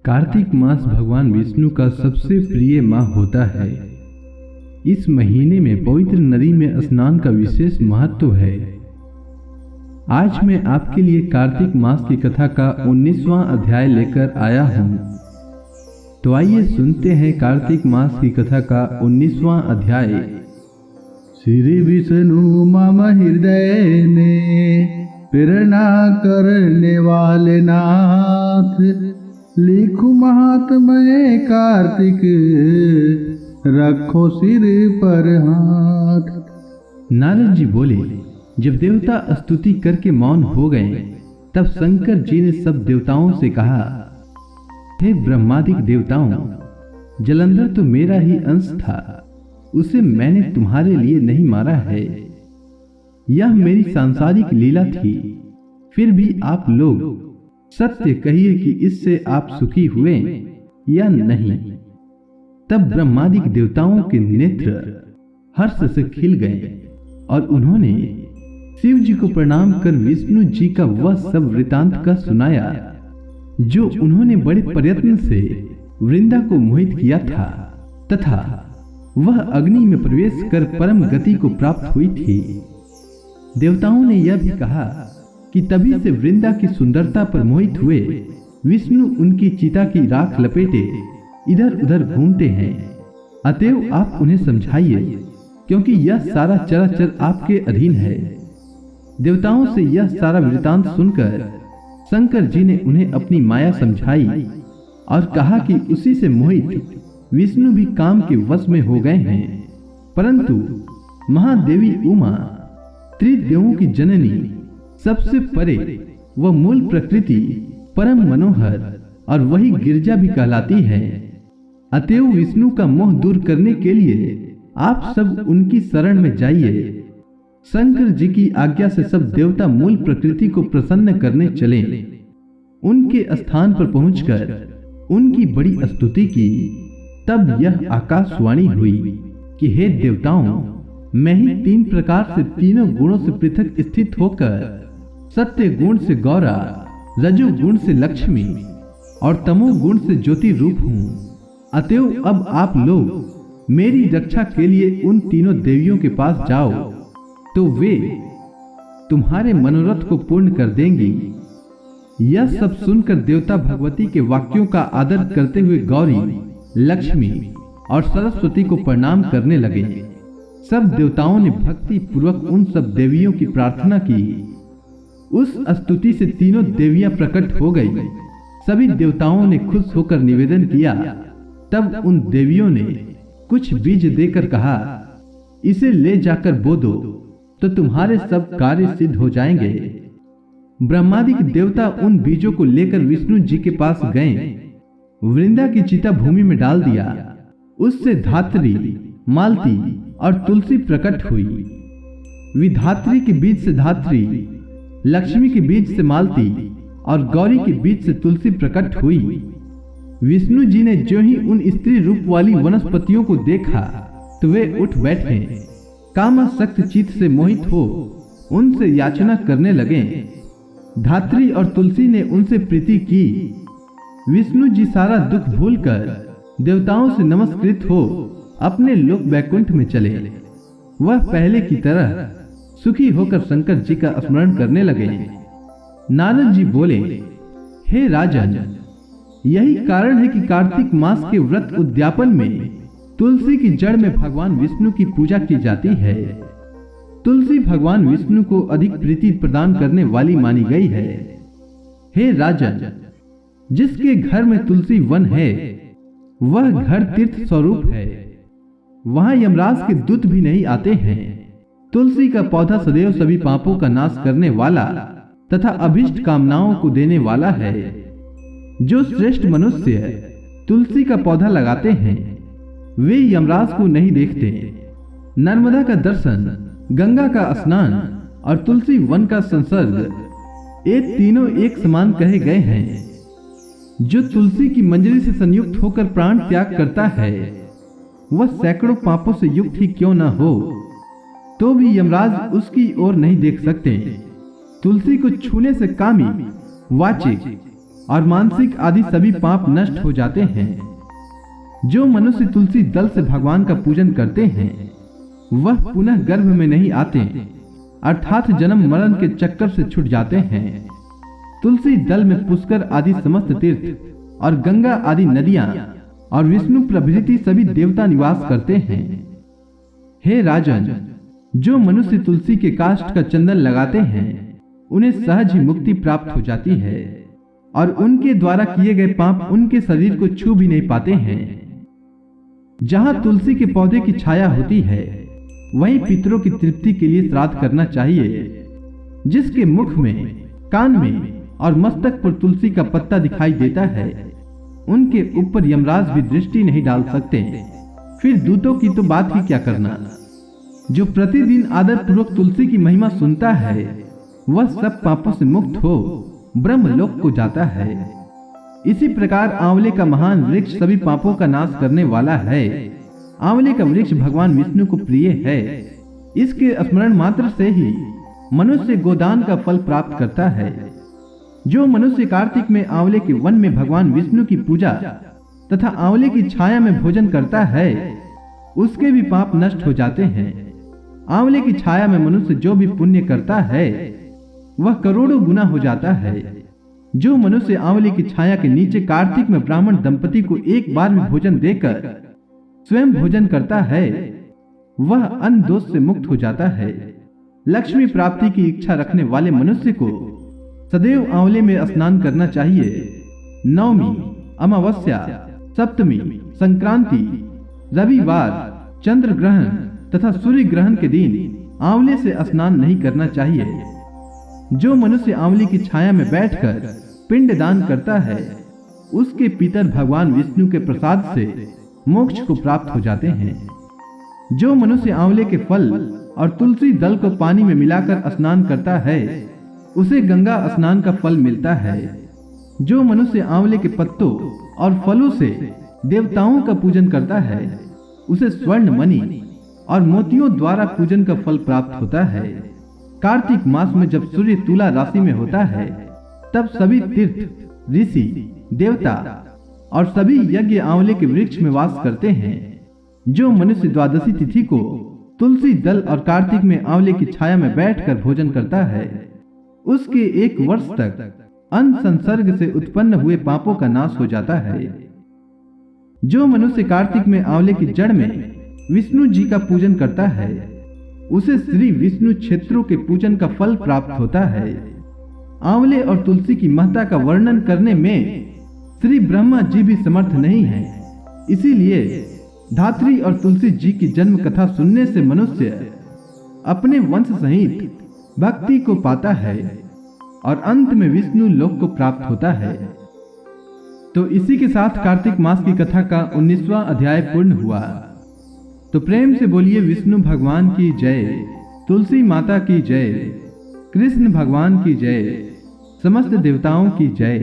कार्तिक मास भगवान विष्णु का सबसे प्रिय माह होता है। इस महीने में पवित्र नदी में स्नान का विशेष महत्व है। आज मैं आपके लिए कार्तिक मास की कथा का 19वां अध्याय लेकर आया हूँ। तो आइए सुनते हैं कार्तिक मास की कथा का 19वां अध्याय। श्री विष्णु मम हृदय ने प्रेरणा करने वाले नाथ, लिखो महात्मय कार्तिक, रखो सिर पर हाथ। नारद जी बोले, जब देवता स्तुति करके मौन हो गए, तब शंकर जी ने सब देवताओं से कहा, हे ब्रह्मादिक देवताओं, जलंधर तो मेरा ही अंश था, उसे मैंने तुम्हारे लिए नहीं मारा है। यह मेरी सांसारिक लीला थी। फिर भी आप लोग सत्य कहिए कि इससे आप सुखी हुए या नहीं। तब ब्रह्मादिक देवताओं के नेत्र हर्ष से खिल गए और उन्होंने शिव जी को प्रणाम कर विष्णु जी का वह सब वृतांत का सुनाया, जो उन्होंने बड़े प्रयत्न से वृंदा को मोहित किया था, तथा वह अग्नि में प्रवेश कर परम गति को प्राप्त हुई थी। देवताओं ने यह भी कहा कि तभी से वृंदा की सुंदरता पर मोहित हुए विष्णु उनकी चिता की राख लपेटे इधर उधर घूमते हैं। अतएव आप उन्हें समझाइए, क्योंकि यह सारा चराचर आपके अधीन है। देवताओं से यह सारा वृतांत सुनकर शंकर जी ने उन्हें अपनी माया समझाई और कहा कि उसी से मोहित विष्णु भी काम के वश में हो गए हैं। परंतु महादेवी उमा, त्रिदेवों की जननी, सबसे परे वह मूल प्रकृति परम मनोहर और वही गिरजा भी कहलाती है। अतएव विष्णु का मोह दूर करने के लिए आप सब उनकी शरण में जाइए। शंकर जी की आज्ञा से सब देवता मूल प्रकृति को प्रसन्न करने चले। उनके स्थान पर पहुंचकर उनकी बड़ी स्तुति की। तब यह आकाशवाणी हुई कि हे देवताओं, मैं ही तीन प्रकार से तीनों गुणों से पृथक स्थित होकर सत्य गुण से गौरा, रजो गुण से लक्ष्मी और तमो गुण से ज्योति रूप हूँ। अतएव अब आप लोग मेरी रक्षा के लिए उन तीनों देवियों के पास जाओ, तो वे तुम्हारे मनोरथ को पूर्ण कर देंगी। यह सब सुनकर देवता भगवती के वाक्यों का आदर करते हुए गौरी, लक्ष्मी और सरस्वती को प्रणाम करने लगे। सब देवताओं ने भक्ति पूर्वक उन सब देवियों की प्रार्थना की। उस स्तुति से तीनों देवियां प्रकट हो गई। सभी देवताओं ने खुश होकर निवेदन किया। तब उन देवियों ने कुछ बीज देकर कहा, इसे ले जाकर बो दो, तो तुम्हारे सब कार्य सिद्ध हो जाएंगे। ब्रह्मादिक देवता उन बीजों को लेकर विष्णु जी के पास गए। वृंदा की चिता भूमि में डाल दिया। उससे धात्री, मालती और तुलसी प्रकट हुई। विधात्री के बीज से धात्री, लक्ष्मी के बीज से मालती और गौरी के बीज से तुलसी प्रकट हुई। विष्णु जी ने जो ही उन स्त्री रूप वाली वनस्पतियों को देखा, तो वे उठ बैठे। कामासक्त चित्त से मोहित हो उनसे याचना करने लगे। धात्री और तुलसी ने उनसे प्रीति की। विष्णु जी सारा दुख भूलकर देवताओं से नमस्कृत हो अपने लोक वैकुंठ में चले। वह पहले की तरह सुखी होकर शंकर जी का स्मरण करने लगे। नारद जी बोले, हे राजन, यही कारण है कि कार्तिक मास के व्रत उद्यापन में तुलसी की जड़ में भगवान विष्णु की पूजा की जाती है। तुलसी भगवान विष्णु को अधिक प्रीति प्रदान करने वाली मानी गई है। हे राजन, जिसके घर में तुलसी वन है, वह घर तीर्थ स्वरूप है। वहां यमराज के दूत भी नहीं आते हैं। तुलसी का पौधा सदैव सभी पापों का नाश करने वाला तथा अभिष्ट कामनाओं को देने वाला है। जो श्रेष्ठ मनुष्य तुलसी का पौधा लगाते हैं, वे यमराज को नहीं देखते। नर्मदा का दर्शन, गंगा का स्नान और तुलसी वन का संसर्ग, ये तीनों एक समान कहे गए हैं। जो तुलसी की मंजरी से संयुक्त होकर प्राण त्याग करता है, वह सैकड़ों पापों से युक्त ही क्यों न हो, तो भी यमराज उसकी ओर नहीं देख सकते। तुलसी को छूने से कामी, वाचिक, और मानसिक आदि सभी पाप नष्ट हो जाते हैं। जो मनुष्य तुलसी दल से भगवान का पूजन करते हैं वह पुनः गर्भ में नहीं आते, अर्थात जन्म मरण के चक्कर से छूट जाते हैं। तुलसी दल में पुष्कर आदि समस्त तीर्थ और गंगा आदि नदियां और विष्णु प्रभृति सभी देवता निवास करते हैं। हे राजन, जो मनुष्य तुलसी के काष्ठ का चंदन लगाते हैं उन्हें सहज ही मुक्ति प्राप्त हो जाती है और उनके द्वारा किए गए पाप उनके शरीर को छू भी नहीं पाते हैं। जहां तुलसी के पौधे की छाया होती है वहीं पितरों की तृप्ति के लिए श्राद्ध करना चाहिए। जिसके मुख में, कान में और मस्तक पर तुलसी का पत्ता दिखाई देता है उनके ऊपर यमराज भी दृष्टि नहीं डाल सकते। फिर दूतों की तो बात ही क्या करना। जो प्रतिदिन आदर पूर्वक तुलसी की महिमा सुनता है वह सब पापों से मुक्त हो ब्रह्मलोक को जाता है। इसी प्रकार आंवले का महान वृक्ष सभी पापों का नाश करने वाला है। आंवले का वृक्ष भगवान विष्णु को प्रिय है। इसके स्मरण मात्र से ही मनुष्य गोदान का फल प्राप्त करता है। जो मनुष्य कार्तिक में आंवले के वन में भगवान विष्णु की पूजा तथा आंवले की छाया में भोजन करता है उसके भी पाप नष्ट हो जाते हैं। आंवले की छाया में मनुष्य जो भी पुण्य करता है वह करोड़ों गुना हो जाता है। जो मनुष्य आंवले की छाया के नीचे कार्तिक में ब्राह्मण दंपति को एक बार में भोजन देकर स्वयं भोजन करता है वह अन्न दोष से मुक्त हो जाता है। लक्ष्मी प्राप्ति की इच्छा रखने वाले मनुष्य को सदैव आंवले में स्नान करना चाहिए। नवमी, अमावस्या, सप्तमी, संक्रांति, रविवार, चंद्र ग्रहण तथा सूर्य ग्रहण के दिन आंवले से स्नान नहीं करना चाहिए। जो मनुष्य आंवले की छाया में बैठकर पिंड दान करता है उसके पितर भगवान विष्णु के प्रसाद से मोक्ष को प्राप्त हो जाते हैं। जो मनुष्य आंवले के फल और तुलसी दल को पानी में मिलाकर स्नान करता है उसे गंगा स्नान का फल मिलता है। जो मनुष्य आंवले के पत्तों और फलों से देवताओं का पूजन करता है उसे स्वर्ण मणि और मोतियों द्वारा पूजन का फल प्राप्त होता है। कार्तिक मास में जब सूर्य तुला राशि में होता है तब सभी तीर्थ, ऋषि, देवता और सभी यज्ञ आंवले के वृक्ष में वास करते हैं। जो मनुष्य द्वादशी तिथि को तुलसी दल और कार्तिक में आंवले की छाया में बैठकर भोजन करता है उसके 1 वर्ष तक अन्न संसर्ग से उत्पन्न हुए पापों का नाश हो जाता है। जो मनुष्य कार्तिक में आंवले की जड़ में विष्णु जी का पूजन करता है उसे श्री विष्णु क्षेत्रों के पूजन का फल प्राप्त होता है। आंवले और तुलसी की महत्ता का वर्णन करने में श्री ब्रह्मा जी भी समर्थ नहीं है। इसीलिए धात्री और तुलसी जी की जन्म कथा सुनने से मनुष्य अपने वंश सहित भक्ति को पाता है और अंत में विष्णु लोक को प्राप्त होता है। तो इसी के साथ कार्तिक मास की कथा का 19वां अध्याय पूर्ण हुआ। तो प्रेम से बोलिए विष्णु भगवान की जय, तुलसी माता की जय, कृष्ण भगवान की जय, समस्त देवताओं की जय।